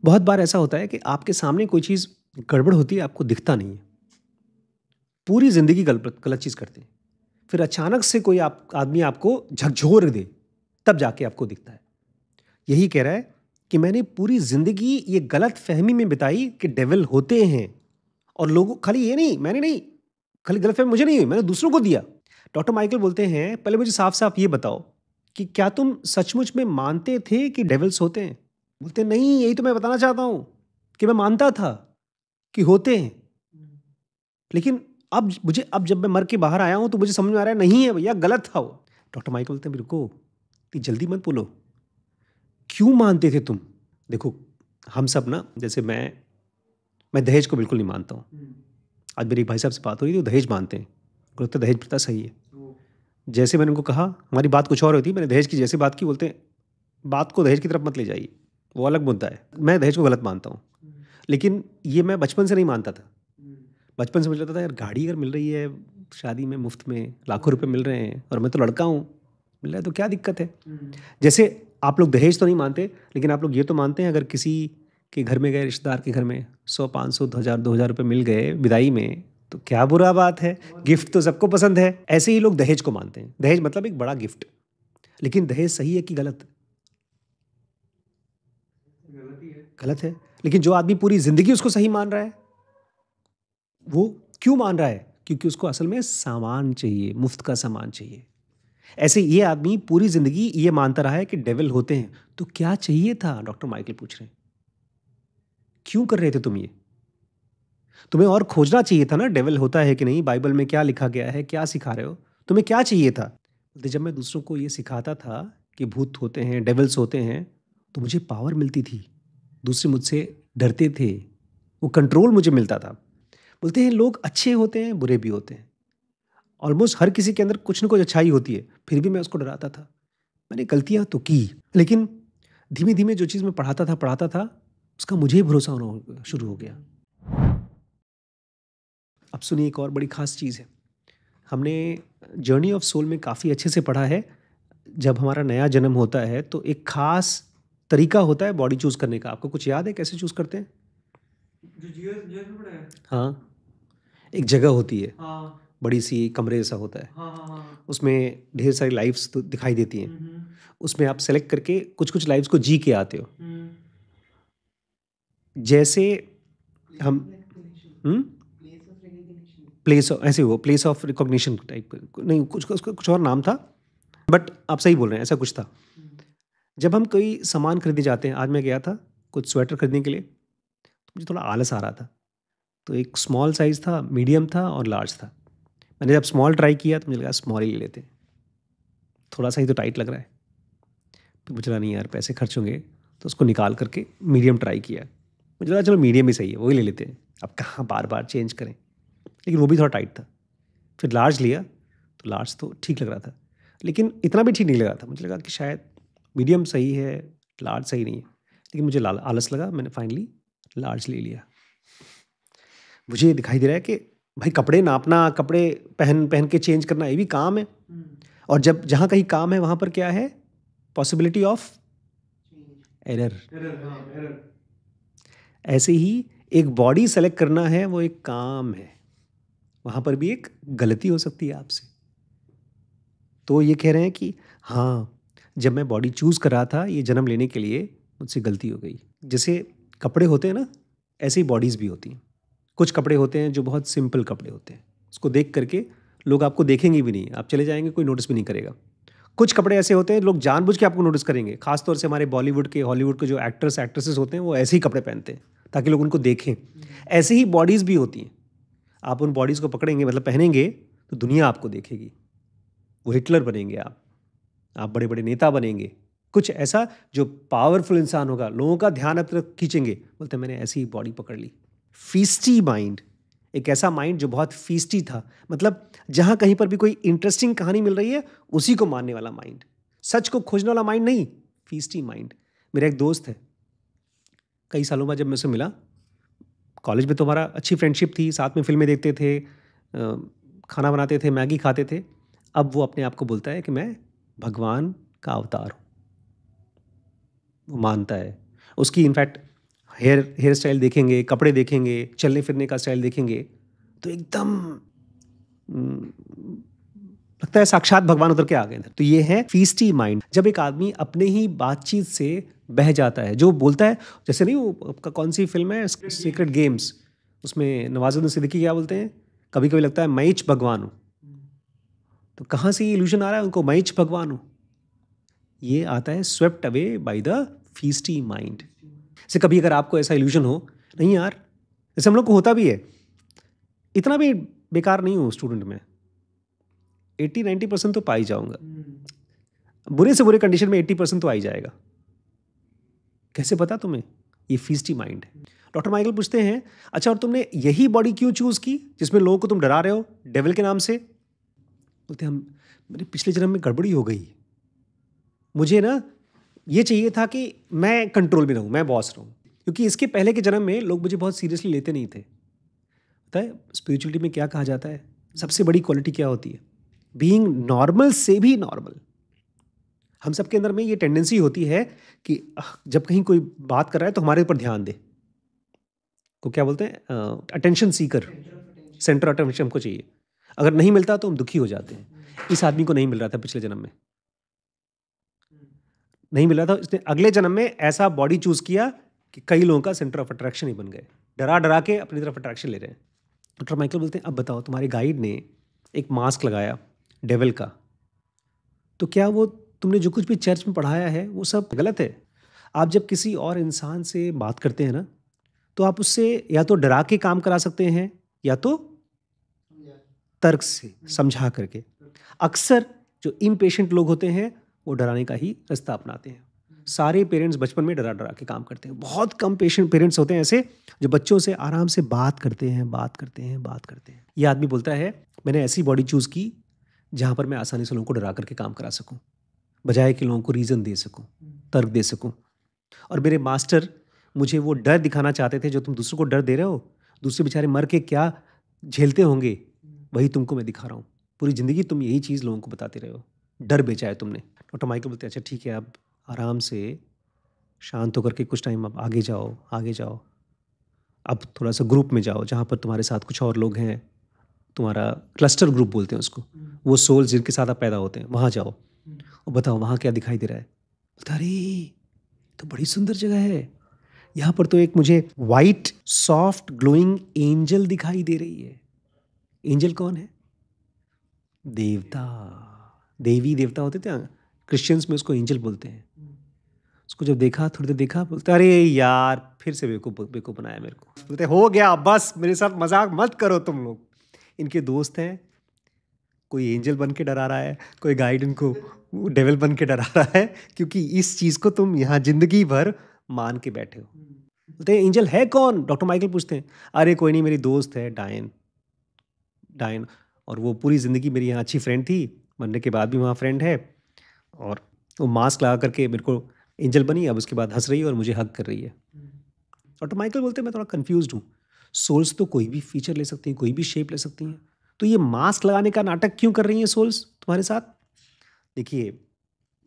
बहुत बार ऐसा होता है कि आपके सामने कोई चीज़ गड़बड़ होती है, आपको दिखता नहीं है। पूरी ज़िंदगी गलत चीज़ करते हैं, फिर अचानक से कोई आदमी आपको झकझोर दे, तब जाके आपको दिखता है। यही कह रहा है कि मैंने पूरी ज़िंदगी ये गलत फहमी में बिताई कि डेविल होते हैं, और लोगों खाली ये नहीं, मैंने नहीं, खाली गलतफ़हमी मुझे नहीं हुई, मैंने दूसरों को दिया। डॉक्टर माइकल बोलते हैं, पहले मुझे साफ-साफ ये बताओ कि क्या तुम सचमुच में मानते थे कि डेविल्स होते हैं? बोलते हैं, नहीं, यही तो मैं बताना चाहता हूँ कि मैं मानता था कि होते हैं। लेकिन अब जब मैं मर के बाहर आया हूँ, तो मुझे समझ में आ रहा है, नहीं है भैया, गलत था वो। डॉक्टर माइकल बोलते हैं, रुको, इतनी जल्दी मत बोलो। क्यों मानते थे तुम? देखो, हम सब ना, जैसे मैं दहेज को बिल्कुल नहीं मानता हूँ। आज मेरे एक भाई साहब से बात हो रही थी, वो दहेज मानते हैं। उनको लगता है दहेज प्रथा सही है। जैसे मैंने उनको कहा, हमारी बात कुछ और होती है, मैंने दहेज की जैसे बात की, बोलते हैं बात को दहेज की तरफ मत ले जाइए, वो अलग मुद्दा है। मैं दहेज को गलत मानता हूँ, लेकिन ये मैं बचपन से नहीं मानता था। बचपन से मुझे लगता था यार, गाड़ी अगर मिल रही है शादी में मुफ्त में, लाखों रुपए मिल रहे हैं, और मैं तो लड़का हूँ, मिल रहा है तो क्या दिक्कत है। जैसे आप लोग दहेज तो नहीं मानते, लेकिन आप लोग ये तो मानते हैं, अगर किसी के घर में गए, रिश्तेदार के घर में 100, 500, 2,000 रुपये मिल गए विदाई में, तो क्या बुरा बात है। गिफ्ट तो सबको पसंद है। ऐसे ही लोग दहेज को मानते हैं। दहेज मतलब एक बड़ा गिफ्ट। लेकिन दहेज सही है कि गलत? गलत है। लेकिन जो आदमी पूरी जिंदगी उसको सही मान रहा है, वो क्यों मान रहा है? क्योंकि उसको असल में सामान चाहिए, मुफ्त का सामान चाहिए। ऐसे ये आदमी पूरी जिंदगी ये मानता रहा है कि डेविल होते हैं। तो क्या चाहिए था? डॉक्टर माइकल पूछ रहे हैं, क्यों कर रहे थे तुम ये? तुम्हें और खोजना चाहिए था ना, डेविल होता है कि नहीं, बाइबल में क्या लिखा गया है, क्या सिखा रहे हो? तुम्हें क्या चाहिए था? बोलते, जब मैं दूसरों को ये सिखाता था कि भूत होते हैं, डेविल्स होते हैं, तो मुझे पावर मिलती थी। दूसरे मुझसे डरते थे, वो कंट्रोल मुझे मिलता था। बोलते हैं लोग अच्छे होते हैं, बुरे भी होते हैं। ऑलमोस्ट हर किसी के अंदर कुछ न कुछ अच्छाई होती है, फिर भी मैं उसको डराता था। मैंने गलतियाँ तो की, लेकिन धीमे-धीमे जो चीज़ मैं पढ़ाता था, उसका मुझे ही भरोसा होना शुरू हो गया। अब सुनिए, एक और बड़ी ख़ास चीज़ है। हमने जर्नी ऑफ सोल में काफ़ी अच्छे से पढ़ा है, जब हमारा नया जन्म होता है, तो एक ख़ास तरीका होता है बॉडी चूज़ करने का। आपको कुछ याद है कैसे चूज़ करते हैं? जो जीएस में पढ़ा है। हाँ, एक जगह होती है, हाँ बड़ी सी कमरे जैसा होता है। हाँ हाँ हाँ। उसमें ढेर सारी लाइव्स तो दिखाई देती हैं। उसमें आप सेलेक्ट करके कुछ-कुछ लाइव्स को जी के आते हो। जैसे हम प्लेस ऐसे हुआ, प्लेस ऑफ रिकॉग्निशन टाइप का, नहीं कुछ उसका कुछ और नाम था, बट आप सही बोल रहे हैं, ऐसा कुछ था। जब हम कोई सामान खरीदने जाते हैं, आज मैं गया था कुछ स्वेटर खरीदने के लिए, तो मुझे थोड़ा आलस आ रहा था। तो एक स्मॉल साइज़ था, मीडियम था और लार्ज था। मैंने जब स्मॉल ट्राई किया तो मुझे लगा स्मॉल ही ले लेते हैं, थोड़ा सा ही तो टाइट लग रहा है। तो मुझे लगा नहीं यार, पैसे खर्च होंगे, तो उसको निकाल करके मीडियम ट्राई किया। मुझे लगा चलो मीडियम ही सही है, वही ले लेते हैं, अब कहाँ बार बार चेंज करें। लेकिन वो भी थोड़ा टाइट था। फिर लार्ज लिया, तो लार्ज तो ठीक लग रहा था, लेकिन इतना भी ठीक नहीं लग रहा था। मुझे लगा कि शायद मीडियम सही है, लार्ज सही नहीं है, लेकिन मुझे आलस लगा, मैंने फाइनली लार्ज ले लिया। मुझे ये दिखाई दे रहा है कि भाई कपड़े नापना, कपड़े पहन पहन के चेंज करना, ये भी काम है। और जब जहाँ कहीं काम है वहाँ पर क्या है, पॉसिबिलिटी ऑफ एरर। एरर। ऐसे ही एक बॉडी सेलेक्ट करना है, वो एक काम है, वहाँ पर भी एक गलती हो सकती है आपसे। तो ये कह रहे हैं कि हाँ, जब मैं बॉडी चूज़ कर रहा था ये जन्म लेने के लिए, मुझसे गलती हो गई। जैसे कपड़े होते हैं ना, ऐसे ही बॉडीज़ भी होती हैं। कुछ कपड़े होते हैं जो बहुत सिंपल कपड़े होते हैं, उसको देख करके लोग आपको देखेंगे भी नहीं, आप चले जाएंगे, कोई नोटिस भी नहीं करेगा। कुछ कपड़े ऐसे होते हैं लोग जानबूझ के आपको नोटिस करेंगे, खासतौर से हमारे बॉलीवुड के, हॉलीवुड के जो एक्टर्स एक्ट्रेसेस होते हैं, वो ऐसे ही कपड़े पहनते हैं ताकि लोग उनको देखें। ऐसे ही बॉडीज़ भी होती हैं, आप उन बॉडीज़ को पकड़ेंगे, मतलब पहनेंगे, तो दुनिया आपको देखेगी। वो हिटलर बनेंगे आप बड़े बड़े नेता बनेंगे, कुछ ऐसा जो पावरफुल इंसान होगा, लोगों का ध्यान अब तक खींचेंगे, बोलते मैंने ऐसी ही बॉडी पकड़ ली। फीस्टी माइंड, एक ऐसा माइंड जो बहुत फीस्टी था, मतलब जहाँ कहीं पर भी कोई इंटरेस्टिंग कहानी मिल रही है उसी को मानने वाला माइंड, सच को खोजने वाला माइंड नहीं, फीस्टी माइंड। मेरा एक दोस्त है, कई सालों बाद जब मैं उसे मिला, कॉलेज में तो हमारा अच्छी फ्रेंडशिप थी, साथ में फिल्में देखते थे, खाना बनाते थे, मैगी खाते थे। अब वो अपने आप को बोलता है कि मैं भगवान का अवतार हूँ, वो मानता है। उसकी इनफैक्ट हेयर स्टाइल देखेंगे, कपड़े देखेंगे, चलने फिरने का स्टाइल देखेंगे, तो एकदम लगता है साक्षात भगवान उतर के आ गए थे। तो ये है फीस्टी माइंड, जब एक आदमी अपने ही बातचीत से बह जाता है, जो बोलता है, जैसे नहीं वो आपका कौन सी फिल्म है, सीक्रेट गेम्स, उसमें नवाजुद्दीन सिद्दीकी क्या बोलते हैं, कभी कभी लगता है मैं ही भगवान हूँ। तो कहाँ से ये इल्यूजन आ रहा है उनको, मैं ही भगवान हूँ? ये आता है swept away by the feisty mind से। कभी अगर आपको ऐसा इल्यूजन हो, नहीं यार, जैसे हम लोग को होता भी है, इतना भी बेकार नहीं हूँ स्टूडेंट में, 80-90% तो पा ही जाऊंगा, बुरे से बुरे कंडीशन में 80% तो आ ही जाएगा। कैसे पता तुम्हें? ये फीस्टी माइंड है। डॉक्टर माइकल पूछते हैं, अच्छा और तुमने यही बॉडी क्यों चूज की जिसमें लोगों को तुम डरा रहे हो डेविल के नाम से? बोलते हम, मेरे पिछले जन्म में गड़बड़ी हो गई, मुझे ना ये चाहिए था कि मैं कंट्रोल में रहूं, मैं बॉस रहूं, क्योंकि इसके पहले के जन्म में लोग मुझे बहुत सीरियसली लेते नहीं थे। पता है स्पिरिचुअलिटी में क्या कहा जाता है, सबसे बड़ी क्वालिटी क्या होती है? बीइंग नॉर्मल से भी नॉर्मल। हम सबके अंदर में ये टेंडेंसी होती है कि जब कहीं कोई बात कर रहा है तो हमारे ऊपर ध्यान दे, को क्या बोलते हैं, अटेंशन सीकर, सेंटर अटेंशन हमको चाहिए। अगर नहीं मिलता तो हम दुखी हो जाते हैं। इस आदमी को नहीं मिल रहा था पिछले जन्म में, नहीं मिल रहा था, इसने अगले जन्म में ऐसा बॉडी चूज किया कि कई लोगों का सेंटर ऑफ अट्रैक्शन ही बन गए, डरा डरा के अपनी तरफ अट्रैक्शन ले रहे हैं। डॉक्टर माइकल बोलते हैं, अब बताओ तुम्हारे गाइड ने एक मास्क लगाया डेविल का, तो क्या वो तुमने जो कुछ भी चर्च में पढ़ाया है वो सब गलत है? आप जब किसी और इंसान से बात करते हैं ना, तो आप उससे या तो डरा के काम करा सकते हैं या तो तर्क से समझा करके। अक्सर जो इम्पेशेंट लोग होते हैं वो डराने का ही रास्ता अपनाते हैं। सारे पेरेंट्स बचपन में डरा डरा के काम करते हैं, बहुत कम पेशेंट पेरेंट्स होते हैं ऐसे जो बच्चों से आराम से बात करते हैं, बात करते हैं, बात करते हैं। ये आदमी बोलता है मैंने ऐसी बॉडी चूज़ की जहाँ पर मैं आसानी से लोगों को डरा करके काम करा सकूँ, बजाय कि लोगों को रीज़न दे सकूँ, तर्क दे सकूँ। और मेरे मास्टर मुझे वो डर दिखाना चाहते थे, जो तुम दूसरों को डर दे रहे हो, दूसरे बेचारे मर के क्या झेलते होंगे, वही तुमको मैं दिखा रहा हूँ। पूरी ज़िंदगी तुम यही चीज़ लोगों को बताते रहे हो, डर बेचा है तुमने। डॉक्टर माइकल बोलते हैं अच्छा ठीक है, अब आराम से शांत होकर के कुछ टाइम अब आगे जाओ, आगे जाओ, अब थोड़ा सा ग्रुप में जाओ जहाँ पर तुम्हारे साथ कुछ और लोग हैं, तुम्हारा क्लस्टर ग्रुप बोलते हैं उसको, वो सोल्स जिनके साथ आप पैदा होते हैं, वहाँ जाओ और बताओ वहाँ क्या दिखाई दे रहा है। बोलता अरे तो बड़ी सुंदर जगह है, यहाँ पर तो एक मुझे वाइट सॉफ्ट ग्लोइंग एंजल दिखाई दे रही है। एंजल कौन है? देवता, देवी देवता होते थे, क्रिश्चियंस में उसको एंजल बोलते हैं। उसको जब देखा, थोड़ी देर देखा, बोलते अरे यार फिर से बेवकूफ़ बेवकूफ़ बनाया मेरे को। बोलते हो गया बस, मेरे साथ मजाक मत करो तुम लोग। इनके दोस्त हैं, कोई एंजल बन के डरा रहा है, कोई गाइड इनको डेविल बन के डरा रहा है, क्योंकि इस चीज़ को तुम यहाँ जिंदगी भर मान के बैठे हो। बोलते हैं एंजल है कौन? डॉक्टर माइकल पूछते हैं, अरे कोई नहीं, मेरी दोस्त है डायन। डायन और वो पूरी ज़िंदगी मेरी यहाँ अच्छी फ्रेंड थी, मरने के बाद भी वहाँ फ्रेंड है। और वो मास्क लगा करके मेरे को एंजल बनी, अब उसके बाद हंस रही है और मुझे हग कर रही है। और तो माइकल बोलते हैं मैं थोड़ा कंफ्यूज्ड हूँ, सोल्स तो कोई भी फीचर ले सकती हैं, कोई भी शेप ले सकती हैं, तो ये मास्क लगाने का नाटक क्यों कर रही हैं सोल्स तुम्हारे साथ? देखिए,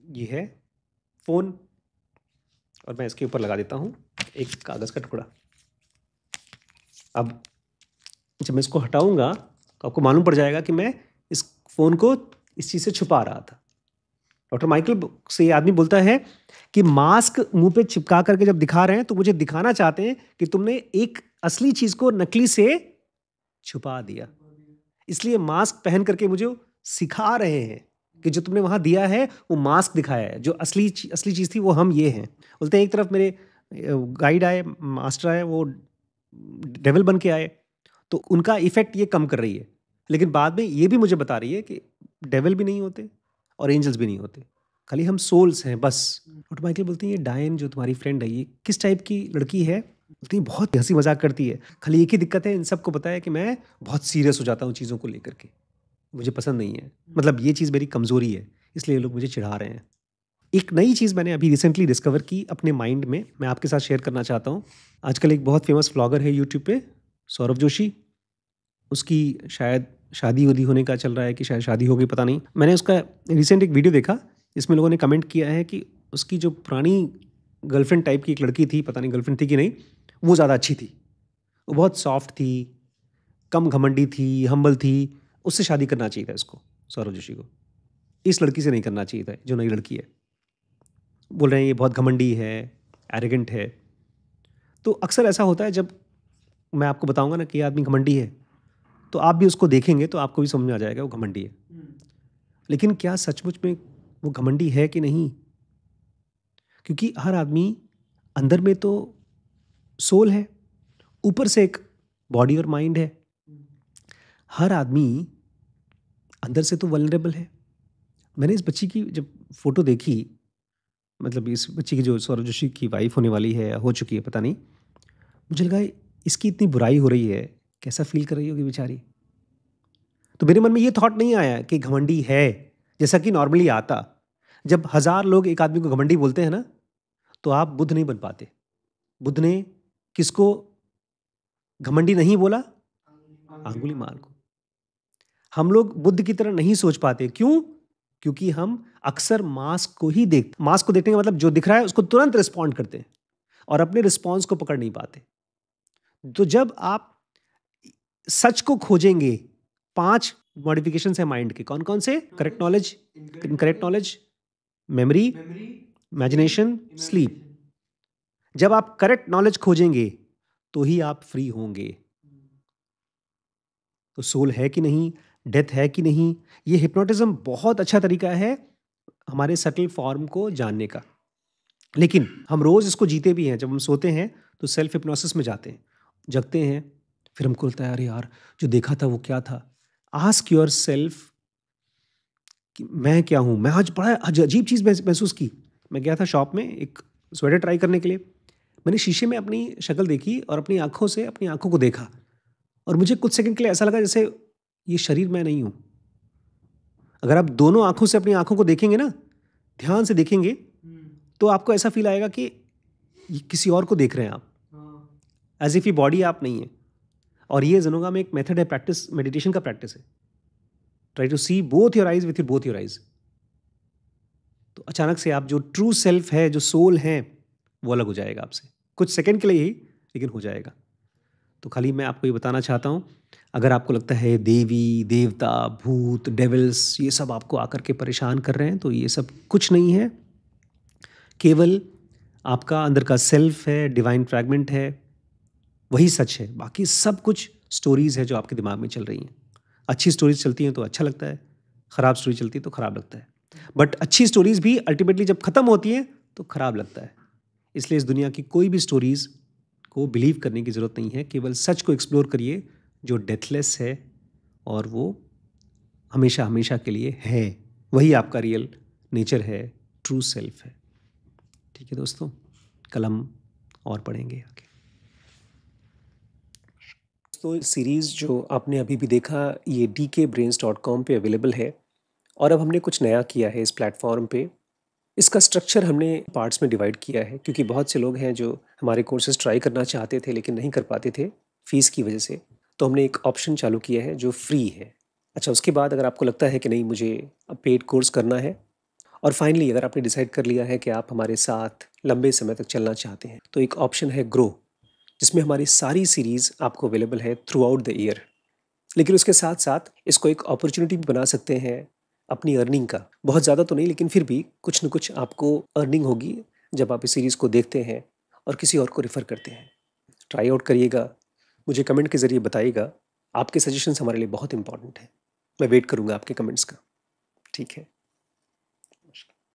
ये है फ़ोन और मैं इसके ऊपर लगा देता हूँ एक कागज़ का टुकड़ा। अब जब मैं इसको हटाऊंगा तो आपको मालूम पड़ जाएगा कि मैं इस फ़ोन को इस चीज़ से छुपा रहा था। डॉक्टर माइकल से ये आदमी बोलता है कि मास्क मुंह पे चिपका करके जब दिखा रहे हैं तो मुझे दिखाना चाहते हैं कि तुमने एक असली चीज़ को नकली से छुपा दिया, इसलिए मास्क पहन करके मुझे सिखा रहे हैं कि जो तुमने वहां दिया है वो मास्क दिखाया है, जो असली चीज़ थी वो हम ये हैं। बोलते हैं एक तरफ मेरे गाइड आए, मास्टर आए, वो डेविल बन के आए, तो उनका इफेक्ट ये कम कर रही है, लेकिन बाद में ये भी मुझे बता रही है कि डेविल भी नहीं होते और एंजल्स भी नहीं होते, खाली हम सोल्स हैं बस। और माइकल बोलते हैं ये डायन जो तुम्हारी फ्रेंड है ये किस टाइप की लड़की है? बोलती है बहुत हंसी मजाक करती है, खाली एक ही दिक्कत है, इन सबको पता है कि मैं बहुत सीरियस हो जाता हूँ चीज़ों को लेकर के, मुझे पसंद नहीं है, मतलब ये चीज़ मेरी कमज़ोरी है, इसलिए ये लोग मुझे चिढ़ा रहे हैं। एक नई चीज़ मैंने अभी रिसेंटली डिस्कवर की अपने माइंड में, मैं आपके साथ शेयर करना चाहता हूँ। आजकल एक बहुत फेमस व्लॉगर है यूट्यूब पे, सौरभ जोशी, उसकी शायद शादी-वादी होने का चल रहा है कि शायद शादी हो गई, पता नहीं। मैंने उसका रिसेंट एक वीडियो देखा, इसमें लोगों ने कमेंट किया है कि उसकी जो पुरानी गर्लफ्रेंड टाइप की एक लड़की थी, पता नहीं गर्लफ्रेंड थी कि नहीं, वो ज़्यादा अच्छी थी। वो बहुत सॉफ्ट थी, कम घमंडी थी, हम्बल थी, उससे शादी करना चाहिए था इसको, सौरभ जोशी को। इस लड़की से नहीं करना चाहिए था, जो नई लड़की है। बोल रहे हैं ये बहुत घमंडी है, एरोगेंट है। तो अक्सर ऐसा होता है जब मैं आपको बताऊँगा ना कि ये आदमी घमंडी है, तो आप भी उसको देखेंगे तो आपको भी समझ में आ जाएगा वो घमंडी है। लेकिन क्या सचमुच में वो घमंडी है कि नहीं? क्योंकि हर आदमी अंदर में तो सोल है, ऊपर से एक बॉडी और माइंड है। हर आदमी अंदर से तो वल्नरेबल है। मैंने इस बच्ची की जब फ़ोटो देखी, मतलब इस बच्ची की जो सौरभ जोशी की वाइफ़ होने वाली है या हो चुकी है पता नहीं, मुझे लगा इसकी इतनी बुराई हो रही है, कैसा फ़ील कर रही होगी बेचारी? तो मेरे मन में ये थॉट नहीं आया कि घमंडी है, जैसा कि नॉर्मली आता। जब 1000 लोग एक आदमी को घमंडी बोलते हैं ना, तो आप बुद्ध नहीं बन पाते। बुद्ध ने किसको घमंडी नहीं बोला? अंगुलीमाल को। हम लोग बुद्ध की तरह नहीं सोच पाते, क्यों? क्योंकि हम अक्सर मास्क को देखने का मतलब जो दिख रहा है उसको तुरंत रिस्पॉन्ड करते हैं और अपने रिस्पॉन्स को पकड़ नहीं पाते। तो जब आप सच को खोजेंगे, 5 मॉडिफिकेशंस है माइंड के, कौन-कौन से? Correct knowledge, incorrect knowledge, memory, imagination, sleep. जब आप करेक्ट नॉलेज खोजेंगे, तो ही आप फ्री होंगे। तो सोल है कि नहीं, डेथ है कि नहीं, ये हिप्नोटिज्म बहुत अच्छा तरीका है हमारे सटल फॉर्म को जानने का। लेकिन हम रोज़ इसको जीते भी हैं। जब हम सोते हैं तो सेल्फ हिप्नोसिस में जाते हैं, जगते हैं, फिर हमको लगता है अरे यार जो देखा था वो क्या था? आस्क योरसेल्फ कि मैं क्या हूँ? मैं आज बड़ा अजीब चीज़ महसूस की। मैं गया था शॉप में एक स्वेटर ट्राई करने के लिए। मैंने शीशे में अपनी शक्ल देखी और अपनी आँखों से अपनी आँखों को देखा और मुझे कुछ सेकंड के लिए ऐसा लगा जैसे ये शरीर मैं नहीं हूँ। अगर आप दोनों आँखों से अपनी आँखों को देखेंगे ना, ध्यान से देखेंगे, तो आपको ऐसा फ़ील आएगा कि ये किसी और को देख रहे हैं आप, एज़ इफ़ ये बॉडी आप नहीं है। और ये ज़ेनोगा में एक मेथड है, प्रैक्टिस, मेडिटेशन का प्रैक्टिस है। Try to see both your eyes with both your eyes. तो अचानक से आप जो ट्रू सेल्फ है, जो सोल है, वो अलग हो जाएगा आपसे। कुछ सेकंड के लिए ही, लेकिन हो जाएगा। तो खाली मैं आपको ये बताना चाहता हूँ, अगर आपको लगता है देवी, देवता, भूत, डेविल्स ये सब आपको आकर के परेशान कर रहे हैं, तो ये सब कुछ नहीं है। केवल आपका अंदर का सेल्फ है, डिवाइन फ्रैगमेंट है, वही सच है। बाकी सब कुछ स्टोरीज़ है जो आपके दिमाग में चल रही हैं। अच्छी स्टोरीज़ चलती हैं तो अच्छा लगता है, ख़राब स्टोरी चलती है तो ख़राब लगता है। बट अच्छी स्टोरीज़ भी अल्टीमेटली जब ख़त्म होती हैं तो ख़राब लगता है। इसलिए इस दुनिया की कोई भी स्टोरीज़ को बिलीव करने की ज़रूरत नहीं है। केवल सच को एक्सप्लोर करिए जो डेथलेस है और वो हमेशा हमेशा के लिए है। वही आपका रियल नेचर है, ट्रू सेल्फ है। ठीक है दोस्तों, कल हम और पढ़ेंगे आगे। दोस्तों, सीरीज़ जो आपने अभी भी देखा ये dkbrains.com पे अवेलेबल है और अब हमने कुछ नया किया है इस प्लेटफ़ॉर्म पे। इसका स्ट्रक्चर हमने पार्ट्स में डिवाइड किया है क्योंकि बहुत से लोग हैं जो हमारे कोर्सेज़ ट्राई करना चाहते थे लेकिन नहीं कर पाते थे फ़ीस की वजह से। तो हमने एक ऑप्शन चालू किया है जो फ्री है। अच्छा, उसके बाद अगर आपको लगता है कि नहीं मुझे अब पेड कोर्स करना है और फाइनली अगर आपने डिसाइड कर लिया है कि आप हमारे साथ लंबे समय तक चलना चाहते हैं, तो एक ऑप्शन है ग्रो, जिसमें हमारी सारी सीरीज़ आपको अवेलेबल है थ्रू आउट द ईयर। लेकिन उसके साथ-साथ इसको एक अपॉर्च्युनिटी भी बना सकते हैं अपनी अर्निंग का। बहुत ज़्यादा तो नहीं लेकिन फिर भी कुछ न कुछ आपको अर्निंग होगी जब आप इस सीरीज़ को देखते हैं और किसी और को रेफ़र करते हैं। ट्राई आउट करिएगा, मुझे कमेंट के ज़रिए बताइएगा। आपके सजेशंस हमारे लिए बहुत इम्पोर्टेंट हैं। मैं वेट करूँगा आपके कमेंट्स का। ठीक है।